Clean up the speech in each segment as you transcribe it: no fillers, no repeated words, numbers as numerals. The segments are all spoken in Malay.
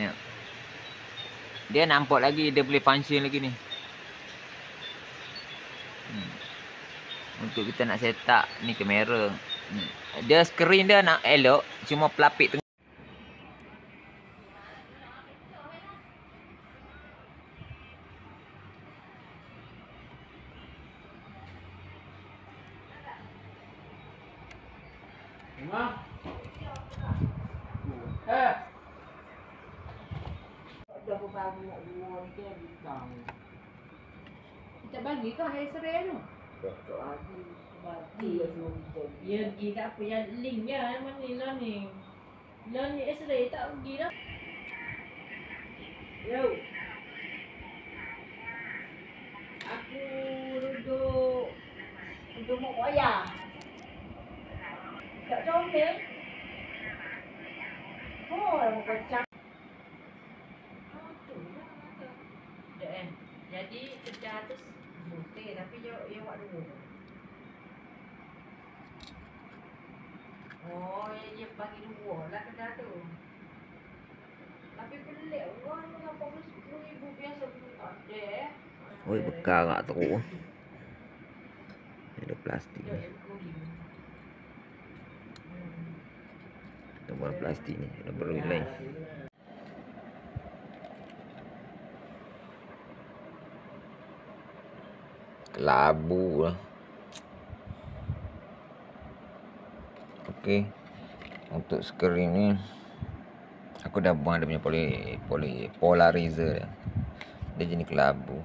Ya. Dia nampak lagi, dia boleh function lagi ni. Untuk kita nak set up ni kamera. Dia skrin dia nak elok, cuma pelapik tengah. Kita bagi kau hari serai tu. Bagi. Ya pergi tak apa yang link je mana learning. Learning X-ray tak pergi dah. Yo. Aku duduk mak wayang. Tak comel. Oh, dah kocak. Jadi kerja tu mesti tapi yo buat dulu. Oh, dia bagi dua lah kerja tu. Tapi pelik orang 80-10 ribu biasa pun tak ada. Oi, bekal tak teruk. Ada plastik ni. Ada buah plastik ni, ada baru lain. Kelabu lah. Okey. Untuk skrin ni aku dah buang dia punya polarizer dia. Dia jenis kelabu.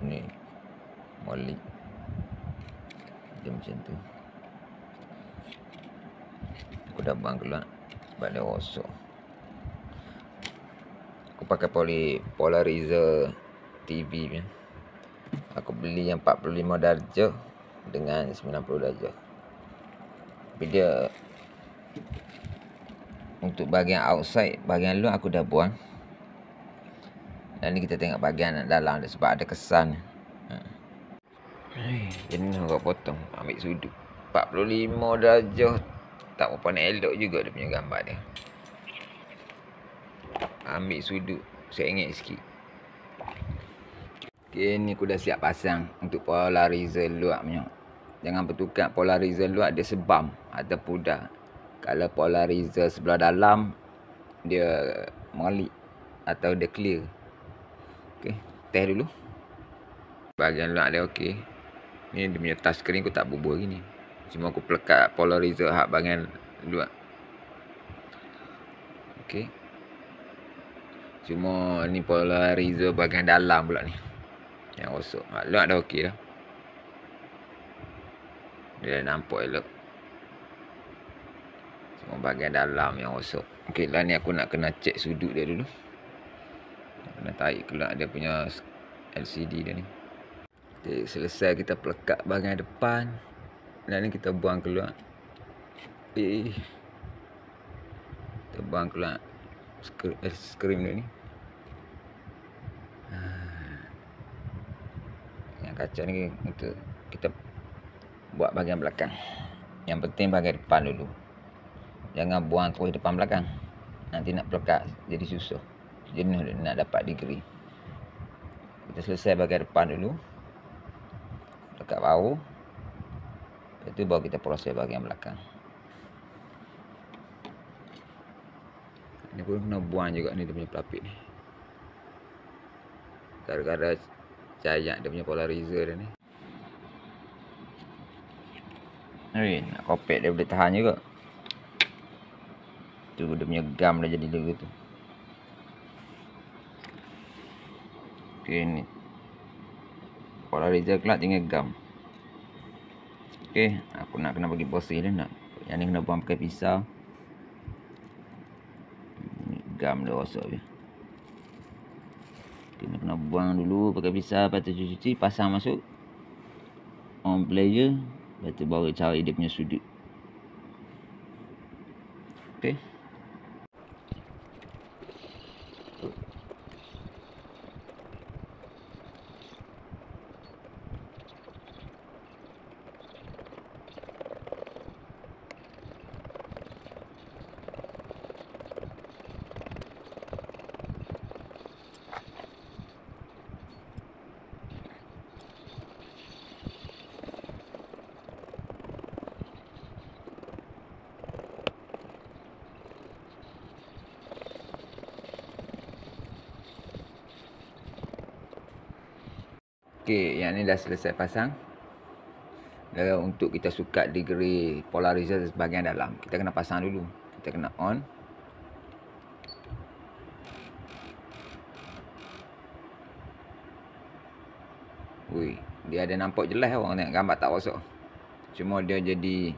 Ni molek. Dia macam tu. Aku dah buang keluar sebab dia rosak. Aku pakai polarizer TV punya. Aku beli yang 45 darjah dengan 90 darjah. Tapi dia untuk bahagian outside, bahagian luar aku dah buang. Dan ni kita tengok bahagian dalam dia sebab ada kesan. Jenuh kau potong, ambil sudut 45 darjah. Tak berapa nak elok juga dia punya gambar dia. Ambil sudut RM1 sikit. Okay, ni aku dah siap pasang untuk polarizer luar punya. Jangan bertukar polarizer luar dia sebam atau pudar. Kalau polarizer sebelah dalam dia molek atau dia clear. Okey, test dulu. Bahagian luar dia okey. Ni dia punya touch screen aku tak bubur gini. Cuma aku pelekat polarizer hak bahagian luar. Okey. Cuma ni polarizer bahagian dalam pula ni. Yang rosak. Hak luar dah okey dah. Dia dah nampak elok. Cuma bahagian dalam yang rosak. Okey, lah ni aku nak kena cek sudut dia dulu. Kena tarik keluar dia punya LCD dia ni. Okay, selesai kita pelekat bahagian depan. Dan ni kita buang keluar. Kita buang keluar skrin dia ni. Yang kaca ni untuk kita buat bahagian belakang. Yang penting bahagian depan dulu. Jangan buang terus depan belakang. Nanti nak pelekat jadi susah. Jenuh dia nak dapat degree. Kita selesai bahagian depan dulu. Pelekat baru. Lepas tu baru kita proses bahagian belakang. Ni pun kena buang juga ni dia punya pelapik ni. Gara-gara cayak dia punya polarizer dia ni. Nak kopek dia boleh tahan juga. Tu dia punya gam dah jadi dulu tu. Okey ni. Polarizer keluar tinggal gam. Okey, aku nak kena bagi posisi dia nak. Yang ni kena buang pakai pisau. Gam dia rosak dia. Kena buang dulu pakai pisau, lepas tu cuci, pasang masuk on player, lepas tu baru cari dia punya sudut. Okey. Okey, yang ni dah selesai pasang. Untuk kita sukat degree polarizer bahagian dalam, kita kena pasang dulu. Kita kena on. Ui, dia ada nampak jelas orang tengok gambar tak rosak. Cuma dia jadi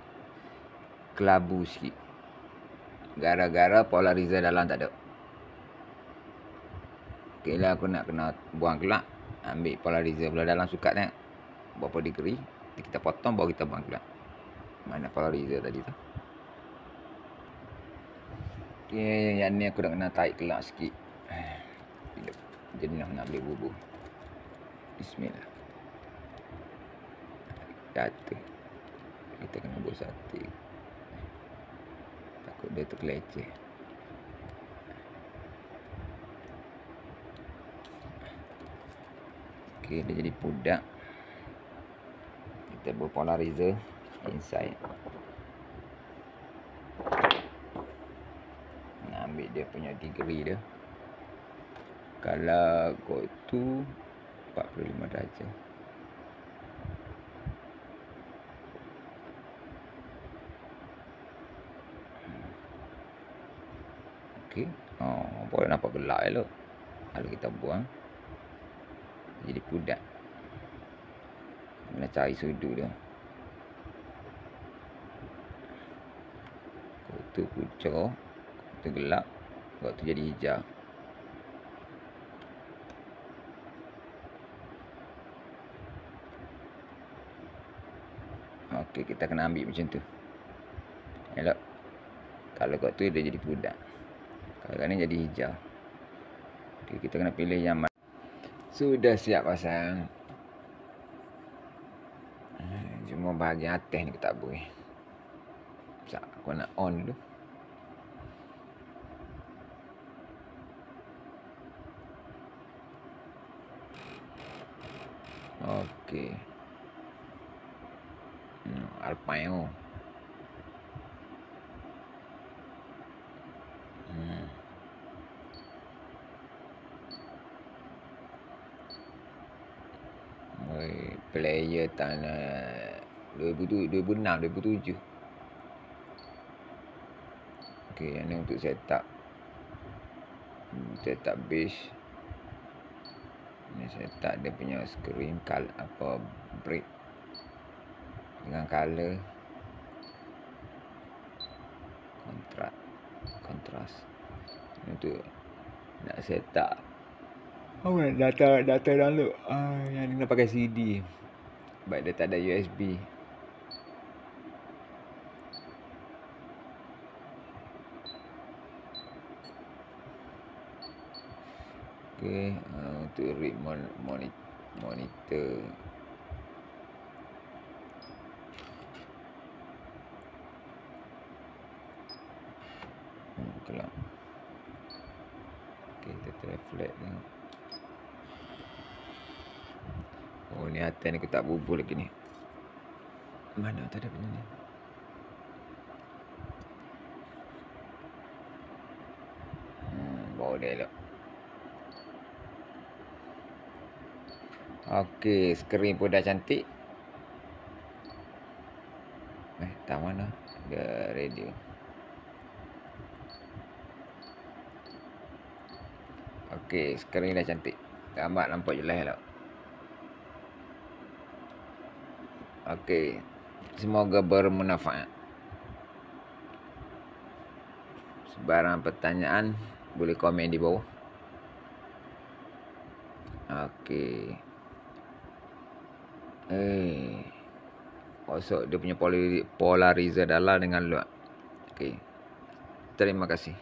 kelabu sikit. Gara-gara polarizer dalam tak ada. Okey lah, aku nak kena buang kelak. Ambil polarizer belah dalam sukat tengok berapa degree. Kita potong baru kita buang kelak. Mana polarizer tadi tu. Okey, yang ni aku dah kena tarik kelak sikit. Jadi nak ambil bubur. Bismillah. Jatuh. Kita kena buat satu. Takut dia terkeleceh. Okey, dia jadi pudak. Kita buat polarizer inside. Nak ambil dia punya degree dia. Kalau go to 45 darjah. Okey. Boleh nampak gelap elok. Kalau kita buang jadi pudak. Kena cari sudut dia. Waktu pucuk, waktu gelap, waktu jadi hijau. Okey, kita kena ambil macam tu. Elok. Kalau kat tu dia jadi pudak. Kalau ni jadi hijau. Okey, kita kena pilih yang mana. Sudah siap pasang. Cuma bahagian atas ni aku tak boleh. Sekejap, aku nak on dulu. Okey. Alpine. Player tahun 2006, 2007. Okey, yang ni untuk setup base. Ini setup dia punya screen apa break dengan color kontras. Ini untuk nak setup data download. Yang ni nak pakai CD. Sebab dia tak ada USB. Okey, untuk read monitor. Kelak. Okey, kita reflect tengok. Ni atas ni aku tak bubur lagi ni. Mana tak ada punya ni. Bawa dia elok. Okey, skrin pun dah cantik. Tak mana dia radio. Okey, skrin dah cantik. Gambar nampak jelas elok. Okey, semoga bermanfaat. Sebarang pertanyaan boleh komen di bawah. Okey. Kosok dia punya polarizer dalam dengan luar. Okey. Terima kasih.